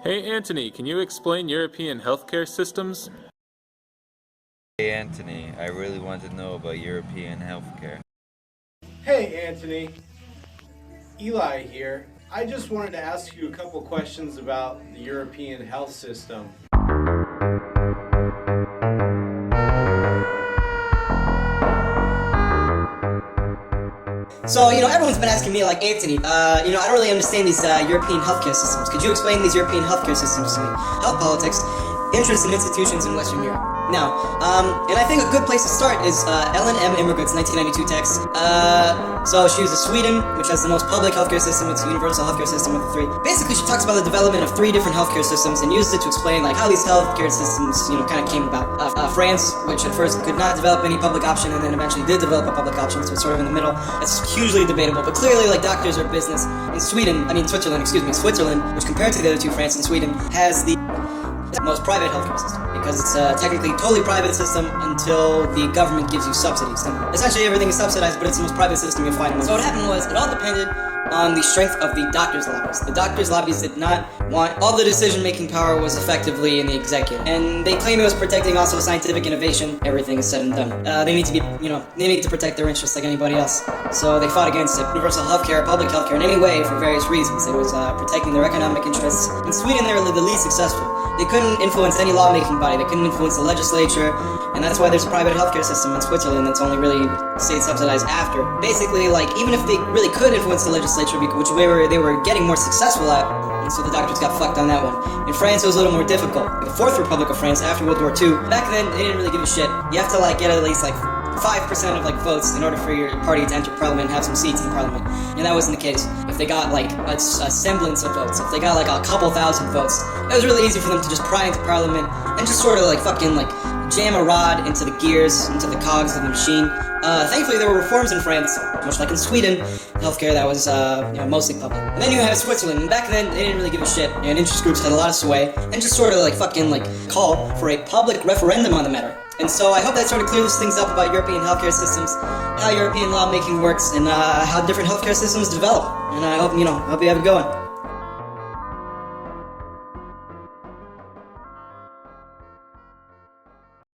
Hey Antoni, can you explain European healthcare systems? Hey Anthony, I really want to know about European healthcare. Hey Anthony, Eli here. I just wanted to ask you a couple questions about the European health system. So, everyone's been asking me, like, Anthony, I don't really understand these European healthcare systems. Could you explain these European healthcare systems to me? Health politics, interest in institutions in Western Europe. Now, and I think a good place to start is Ellen M. Immigrant's 1992 text. So she was in Sweden, which has the most public healthcare system. It's a universal healthcare system of the three. Basically, she talks about the development of three different healthcare systems and used it to explain like how these healthcare systems, kind of came about. France, which at first could not develop any public option, and then eventually did develop a public option, so it's sort of in the middle. It's hugely debatable, but clearly, like, doctors are business. In Switzerland, which compared to the other two, France and Sweden, has the most private healthcare system because it's technically a totally private system until the government gives you subsidies. And essentially everything is subsidized, but it's the most private system you'll find. So what happened was it all depended on the strength of the doctors' lobbies. The doctors' lobbies did not want all the decision-making power was effectively in the executive, and they claim it was protecting also scientific innovation. Everything is said and done. They need to be, they need to protect their interests like anybody else. So they fought against it. Universal healthcare, public healthcare in any way for various reasons. It was protecting their economic interests. In Sweden, they were the least successful. They couldn't influence any lawmaking body. They couldn't influence the legislature, and that's why there's a private healthcare system in Switzerland that's only really state subsidized after. Basically, like, even if they really could influence the legislature, which they were getting more successful at, and so the doctors got fucked on that one. In France, it was a little more difficult. The Fourth Republic of France, after World War II, back then, they didn't really give a shit. You have to, like, get at least, like, 5% of, like, votes in order for your party to enter parliament and have some seats in parliament. And that wasn't the case. If they got, like, a semblance of votes, if they got, like, a couple thousand votes, it was really easy for them to just pry into parliament and just sort of, like, fucking, like, jam a rod into the gears, into the cogs of the machine. Thankfully, there were reforms in France, much like in Sweden, healthcare that was, mostly public. And then you have Switzerland, and back then, they didn't really give a shit, and interest groups had a lot of sway, and just sort of, like, fucking, like, call for a public referendum on the matter. And so I hope that sort of clears things up about European healthcare systems, how European lawmaking works, and how different healthcare systems develop. And I hope, hope you have a good one.